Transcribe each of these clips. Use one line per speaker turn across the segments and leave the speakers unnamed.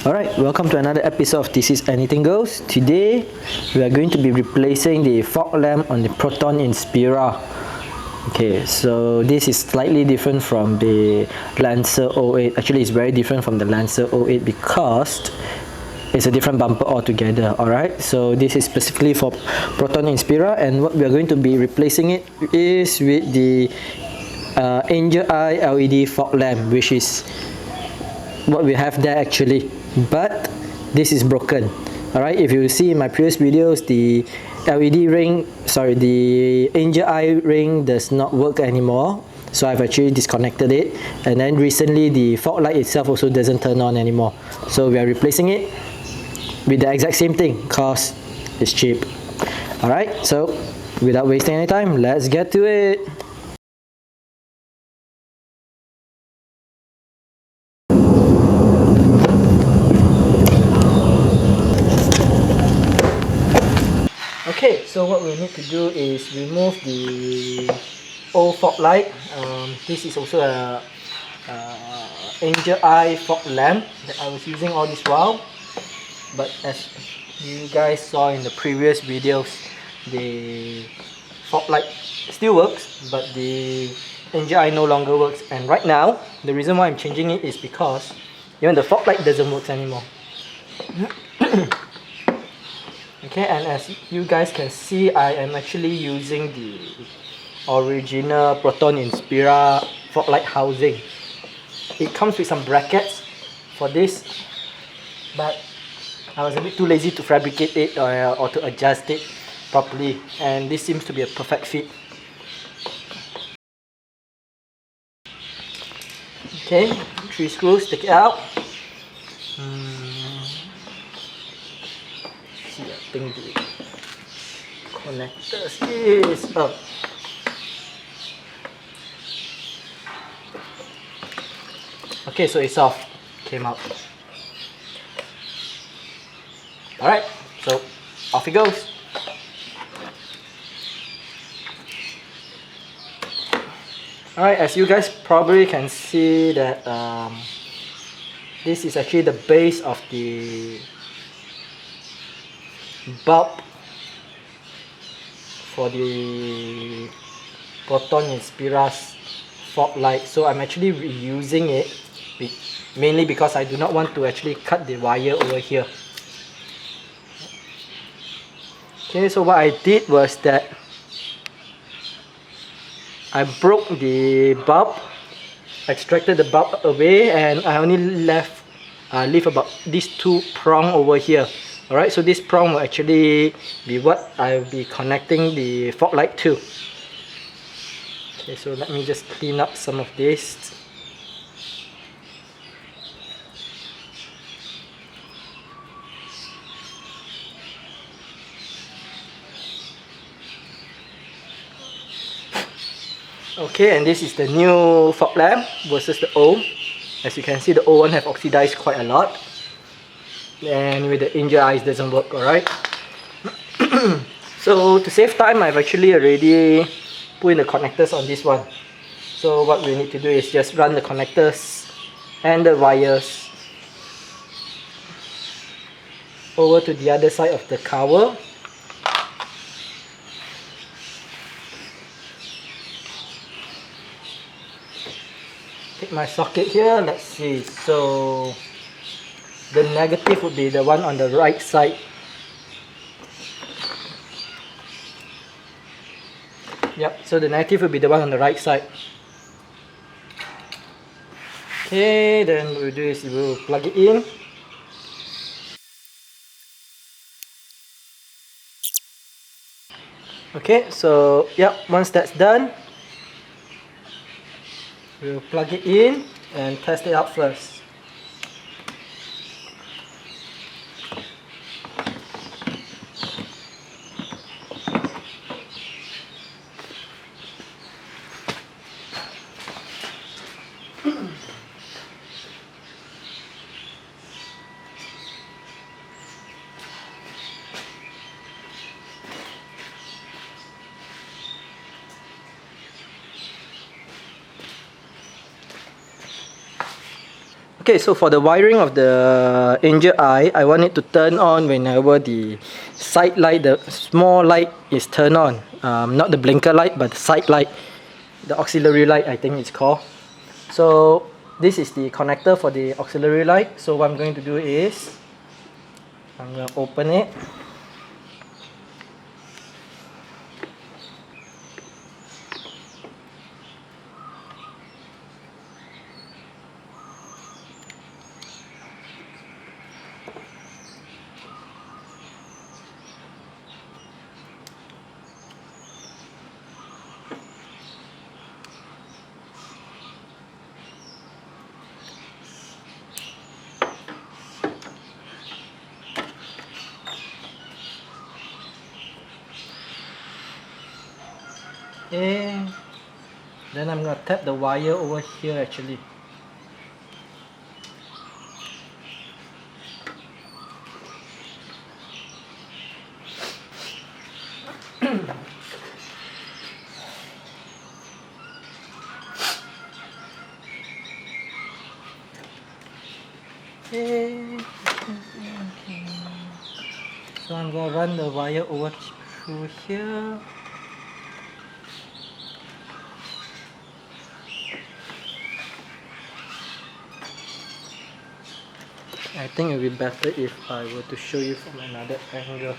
Alright, welcome to another episode of This Is Anything Goes. Today, we are going to be replacing the fog lamp on the Proton Inspira. Okay, so this is slightly different from the Lancer 08. Actually, it's very different from the Lancer 08 because it's a different bumper altogether. Alright, so this is specifically for Proton Inspira, and what we are going to be replacing it is with the Angel Eye LED fog lamp, which is what we have there actually, but this is broken. Alright, if you see in my previous videos, the the Angel Eye ring does not work anymore, so I've actually disconnected it, and then recently the fog light itself also doesn't turn on anymore, so we are replacing it with the exact same thing because it's cheap. Alright, so without wasting any time, let's get to it. Okay, so what we need to do is remove the old fog light. This is also a Angel Eye fog lamp that I was using all this while, but as you guys saw in the previous videos, the fog light still works, but the Angel Eye no longer works. And right now, the reason why I'm changing it is because even the fog light doesn't work anymore. Okay, and as you guys can see, I am actually using the original Proton Inspira fog light housing. It comes with some brackets for this, but I was a bit too lazy to fabricate it or to adjust it properly, and this seems to be a perfect fit. Okay, 3 screws, take it out. I think the connectors is up. Okay, so it's off, came out. Alright, so off it goes. Alright, as you guys probably can see that this is actually the base of the bulb for the Proton Inspira's fog light. So I'm actually reusing it mainly because I do not want to actually cut the wire over here. Okay, so what I did was that I broke the bulb, extracted the bulb away, and I only leave about these 2 prongs over here. Alright, so this prong will actually be what I'll be connecting the fog light to. Okay, so let me just clean up some of this. Okay, and this is the new fog lamp versus the old. As you can see, the old one have oxidized quite a lot, and with the Angel Eyes doesn't work. Alright, so to save time, I've actually already put in the connectors on this one. So what we need to do is just run the connectors and the wires over to the other side of the cover. Take my socket here, let's see. So the negative would be the one on the right side. Yep, so the negative will be the one on the right side. Okay, then what we'll do is we'll plug it in. Okay, so yep, once that's done, we'll plug it in and test it out first. Okay, so for the wiring of the angel eye, I want it to turn on whenever the side light, the small light is turned on. Not the blinker light, but the side light, the auxiliary light I think it's called. So this is the connector for the auxiliary light. So what I'm going to do is, I'm going to open it. Okay, then I'm going to tap the wire over here actually. Okay. So I'm going to run the wire over through here. I think it would be better if I were to show you from another angle.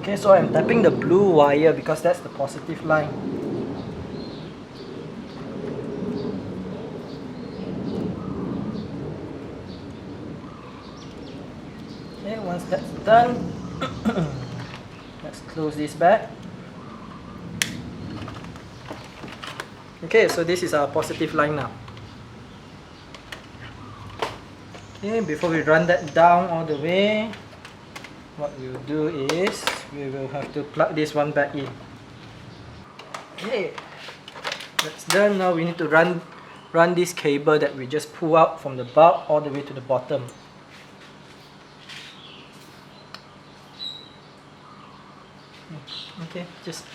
Okay, so I'm tapping the blue wire because that's the positive line. Okay, once that's done, let's close this back. Okay, so this is our positive line now. Okay, before we run that down all the way, what we'll do is we will have to plug this one back in. Okay, that's done. Now we need to run this cable that we just pull out from the bulb all the way to the bottom. Okay, just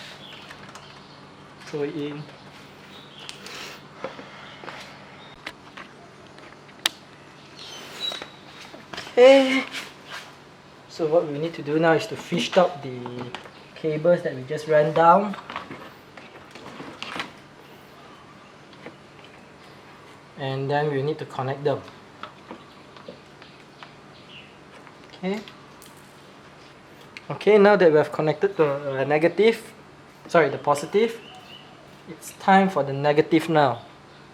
throw it in. Okay, so what we need to do now is to fish out the cables that we just ran down. And then we need to connect them. Okay, now that we have connected the the positive, it's time for the negative now.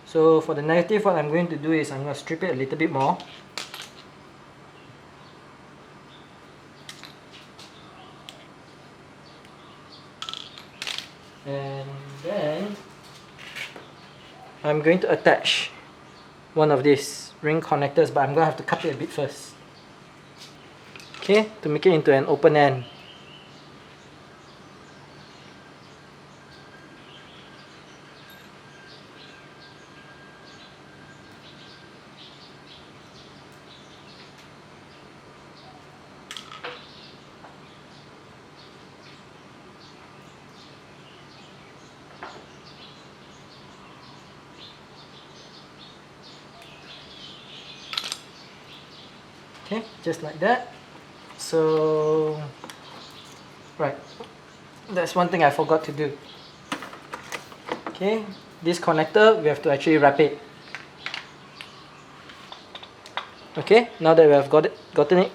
So for the negative, what I'm going to do is I'm going to strip it a little bit more. And then I'm going to attach one of these ring connectors, but I'm going to have to cut it a bit first. Okay, to make it into an open end. Okay, just like that. So, right, that's one thing I forgot to do. Okay, this connector, we have to actually wrap it. Okay, now that we have gotten it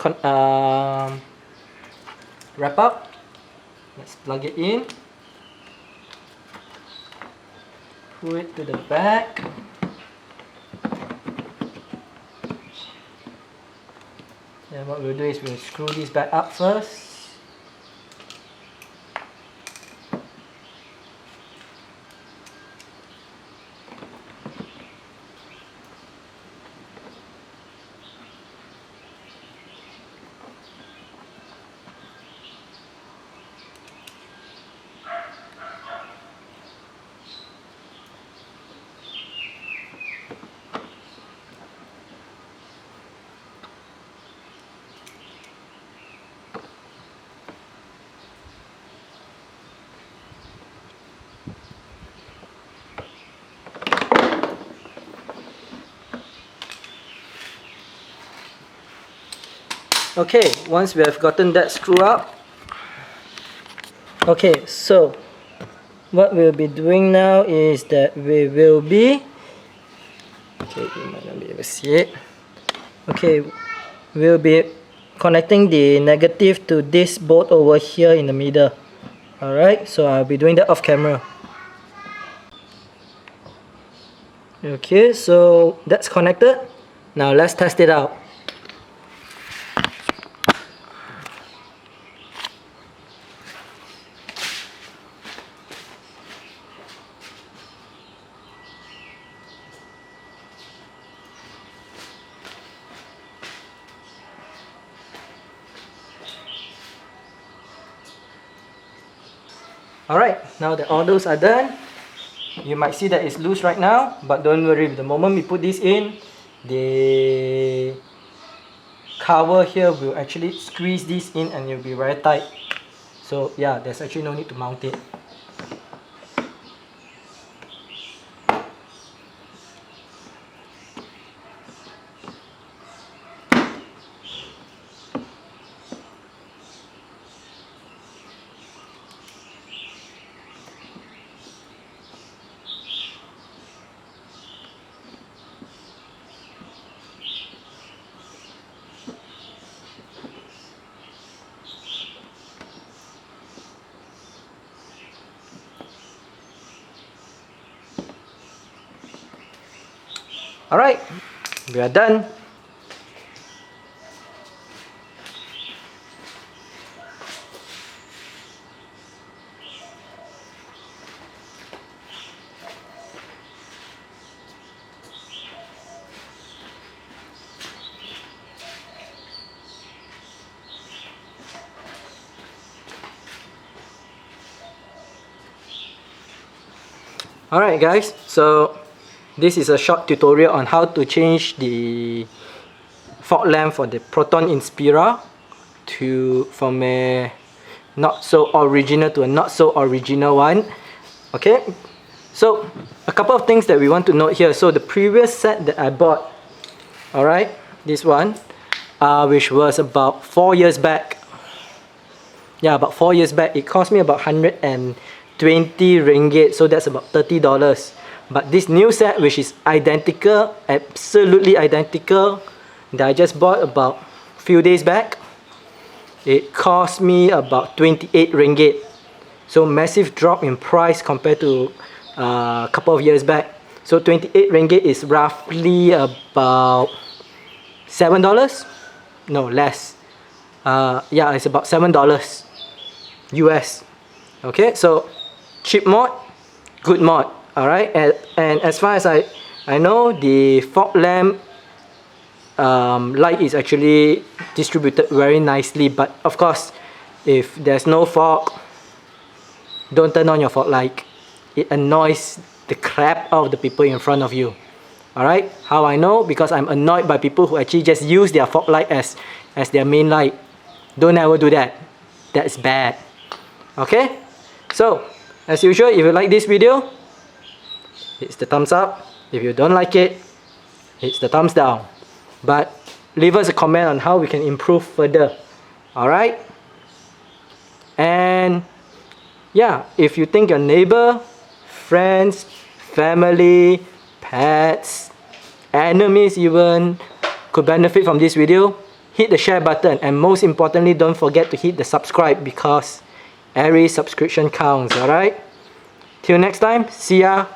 wrap up, let's plug it in, pull it to the back. Then what we'll do is we'll screw this back up first. Okay, once we have gotten that screw up, okay, so what we'll be doing now is that we will be, okay, you might not be able to see it. Okay, we'll be connecting the negative to this bolt over here in the middle. Alright, so I'll be doing that off camera. Okay, so that's connected. Now let's test it out. Alright, now that all those are done, you might see that it's loose right now, but don't worry, the moment we put this in, the cover here will actually squeeze this in and it will be very tight. So yeah, there's actually no need to mount it. Alright, we are done. Alright guys, so this is a short tutorial on how to change the fog lamp for the Proton Inspira from a not so original to a not so original one. Okay, so a couple of things that we want to note here. So the previous set that I bought, alright, this one, which was about 4 years back. Yeah, about 4 years back, it cost me about 120 ringgit, so that's about $30. But this new set, which is identical, absolutely identical, that I just bought about a few days back, it cost me about 28 ringgit. So massive drop in price compared to a couple of years back. So 28 ringgit is roughly about $7? No, less. Yeah, it's about $7 US. Okay, so cheap mod, good mod. Alright, and as far as I know, the fog lamp light is actually distributed very nicely. But of course, if there's no fog, don't turn on your fog light. It annoys the crap out of the people in front of you. Alright, how I know? Because I'm annoyed by people who actually just use their fog light as their main light. Don't ever do that. That's bad. Okay, so as usual, if you like this video, hit the thumbs up. If you don't like it, hit the thumbs down. But leave us a comment on how we can improve further. Alright? And yeah, if you think your neighbor, friends, family, pets, enemies even could benefit from this video, hit the share button, and most importantly, don't forget to hit the subscribe, because every subscription counts. Alright? Till next time, see ya.